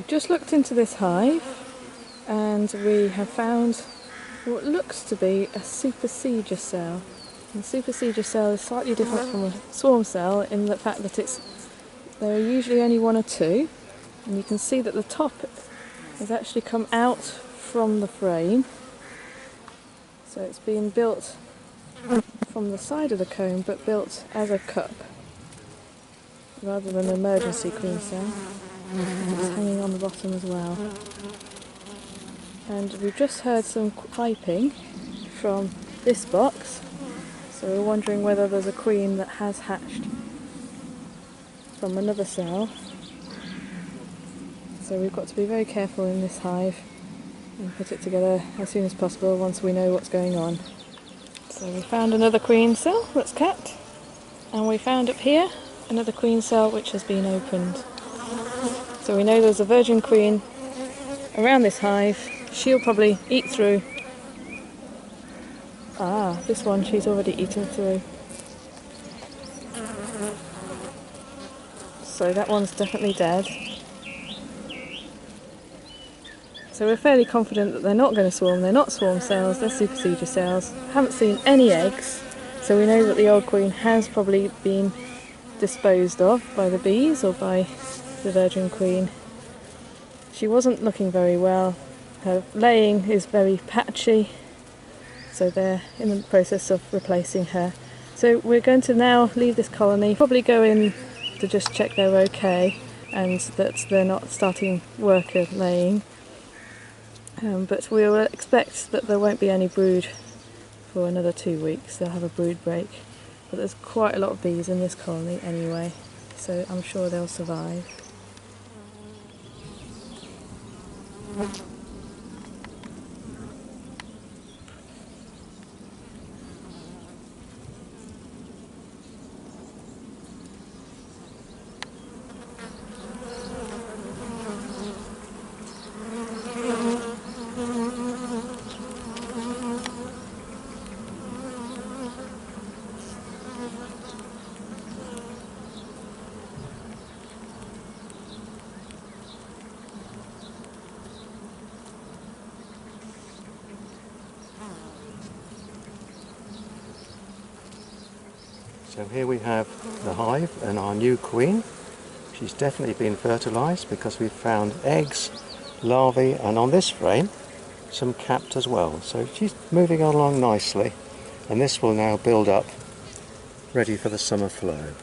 We've just looked into this hive and we have found what looks to be a supercedure cell. And the supercedure cell is slightly different from a swarm cell in the fact that there are usually only one or two, and you can see that the top has actually come out from the frame. So it's been built from the side of the comb but built as a cup rather than an emergency queen cell. It's hanging on the bottom as well. And we've just heard some piping from this box, so we're wondering whether there's a queen that has hatched from another cell. So we've got to be very careful in this hive and put it together as soon as possible once we know what's going on. So we found another queen cell that's capped, and we found up here another queen cell which has been opened. So we know there's a virgin queen around this hive. She'll probably eat through. Ah, this one she's already eaten through. So that one's definitely dead. So we're fairly confident that they're not going to swarm. They're not swarm cells, they're supercedure cells. Haven't seen any eggs, so we know that the old queen has probably been disposed of by the bees or by the virgin queen. She wasn't looking very well. Her laying is very patchy, so they're in the process of replacing her. So we're going to now leave this colony, probably go in to just check they're okay and that they're not starting worker laying. But we will expect that there won't be any brood for another 2 weeks. They'll have a brood break. But there's quite a lot of bees in this colony anyway, so I'm sure they'll survive. So here we have the hive and our new queen. She's definitely been fertilised because we've found eggs, larvae, and on this frame some capped as well. So she's moving along nicely, and this will now build up ready for the summer flow.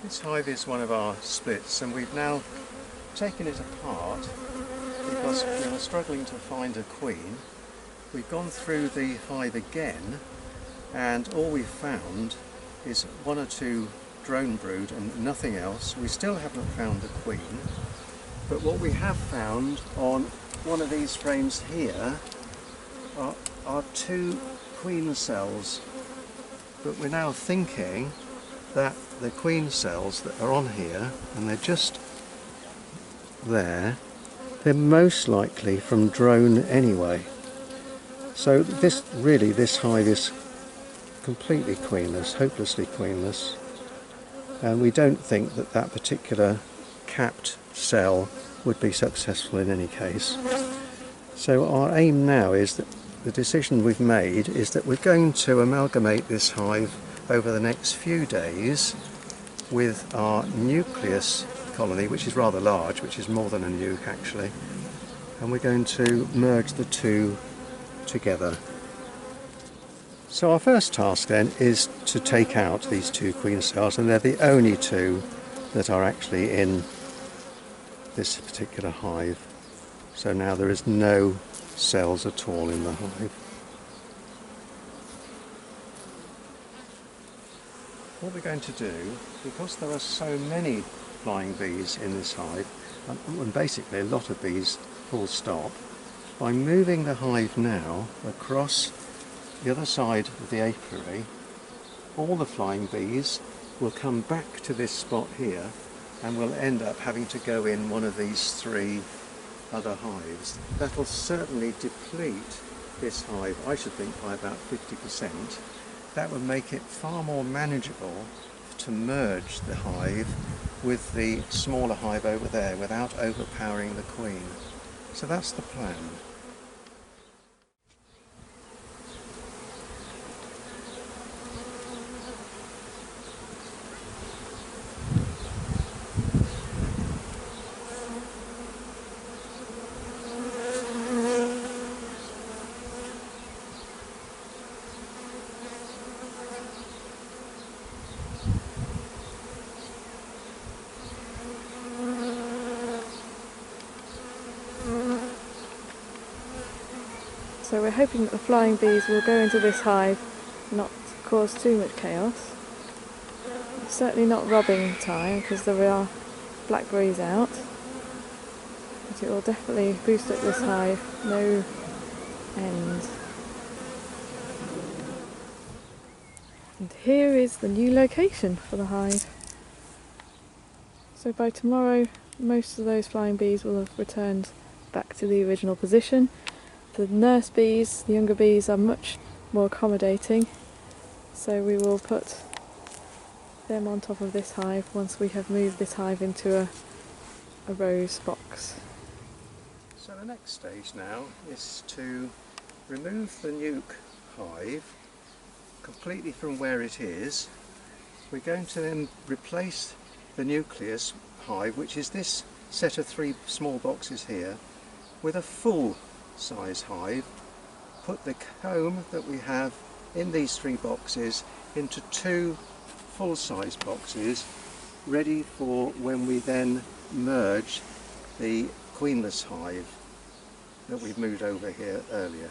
This hive is one of our splits, and we've now taken it apart because we were struggling to find a queen. We've gone through the hive again, and all we've found is 1 or 2 drone brood and nothing else. We still haven't found a queen, but what we have found on one of these frames here are 2 queen cells. But we're now thinking that the queen cells that are on here, and they're just there, they're most likely from drone anyway. So this hive is completely queenless, hopelessly queenless, and we don't think that that particular capped cell would be successful in any case. So our aim now is that the decision we've made is that we're going to amalgamate this hive over the next few days with our nucleus colony, which is rather large, which is more than a nuke actually, and we're going to merge the two together. So our first task then is to take out these 2 queen cells, and they're the only 2 that are actually in this particular hive. So now there is no cells at all in the hive. what we're going to do, because there are so many flying bees in this hive, and basically a lot of bees full stop, by moving the hive now across the other side of the apiary, all the flying bees will come back to this spot here and will end up having to go in one of these 3 other hives. That will certainly deplete this hive, I should think, by about 50%. That would make it far more manageable to merge the hive with the smaller hive over there without overpowering the queen. So that's the plan. So we're hoping that the flying bees will go into this hive, not cause too much chaos. It's certainly not robbing time because there are blackberries out, but it will definitely boost up this hive, no end. And here is the new location for the hive. So by tomorrow most of those flying bees will have returned back to the original position. The nurse bees, the younger bees, are much more accommodating, so we will put them on top of this hive once we have moved this hive into a rose box. So the next stage now is to remove the nuke hive completely from where it is. We're going to then replace the nucleus hive, which is this set of 3 small boxes here, with a full size hive, put the comb that we have in these 3 boxes into 2 full-size boxes, ready for when we then merge the queenless hive that we've moved over here earlier.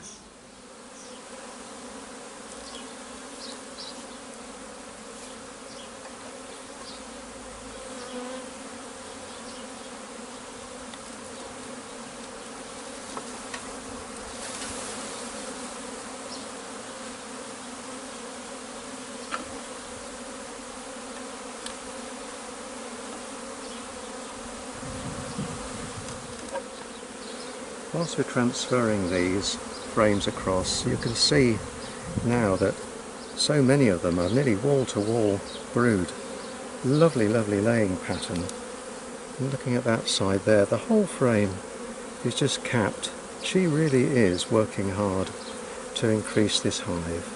Whilst we're transferring these frames across, you can see now that so many of them are nearly wall-to-wall brood. Lovely, lovely laying pattern. And looking at that side there, the whole frame is just capped. She really is working hard to increase this hive.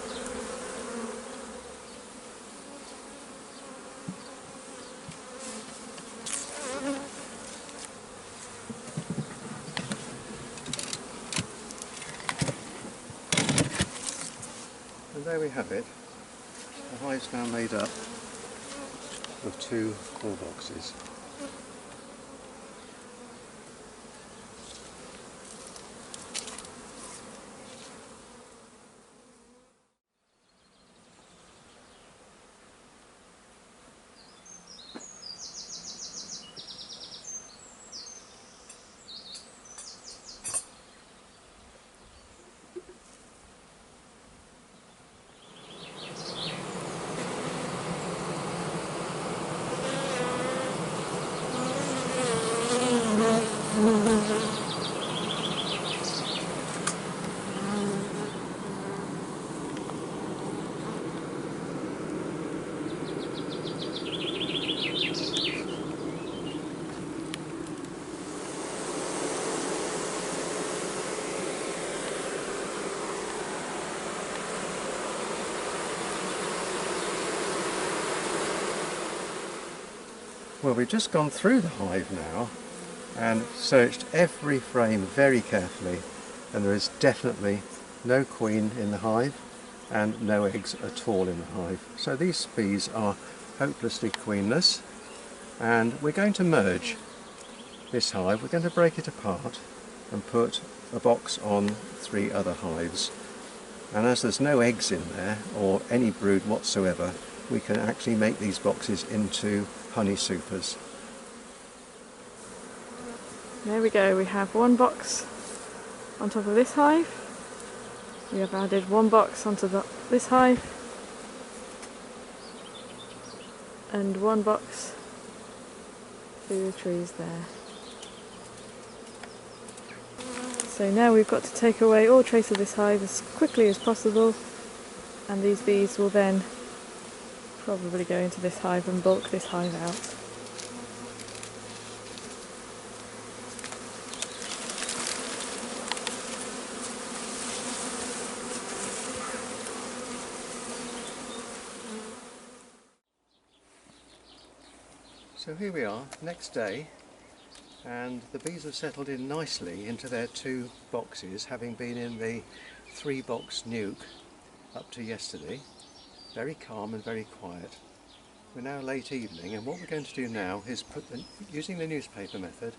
And there we have it. The hive's now made up of 2 core boxes. Well, we've just gone through the hive now and searched every frame very carefully, and there is definitely no queen in the hive and no eggs at all in the hive. So these bees are hopelessly queenless, and we're going to merge this hive. We're going to break it apart and put a box on 3 other hives. And as there's no eggs in there or any brood whatsoever, we can actually make these boxes into honey supers. There we go, we have one box on top of this hive. We have added one box onto this hive and one box through the trees there. So now we've got to take away all trace of this hive as quickly as possible, and these bees will then probably go into this hive and bulk this hive out. So here we are, next day, and the bees have settled in nicely into their 2 boxes, having been in the 3-box nuke up to yesterday. Very calm and very quiet. We're now late evening, and what we're going to do now is using the newspaper method,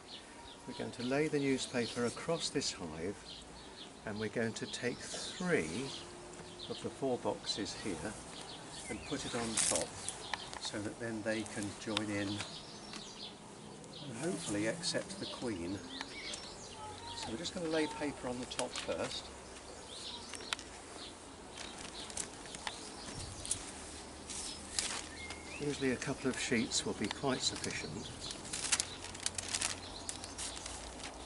we're going to lay the newspaper across this hive, and we're going to take 3 of the 4 boxes here and put it on top, so that then they can join in and hopefully accept the queen. So we're just going to lay paper on the top first. Usually a couple of sheets will be quite sufficient.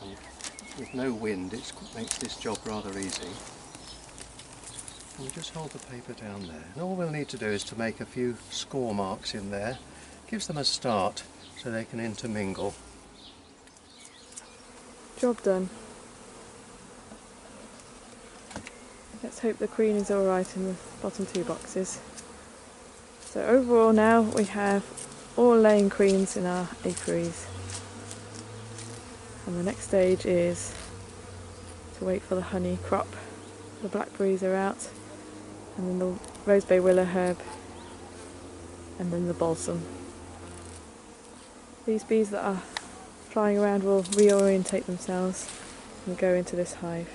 And with no wind it makes this job rather easy. And we'll just hold the paper down there. And all we'll need to do is to make a few score marks in there. Gives them a start so they can intermingle. Job done. Let's hope the queen is alright in the bottom 2 boxes. So overall now we have all laying queens in our apiaries. And the next stage is to wait for the honey crop. The blackberries are out, and then the rosebay willow herb, and then the balsam. These bees that are flying around will reorientate themselves and go into this hive.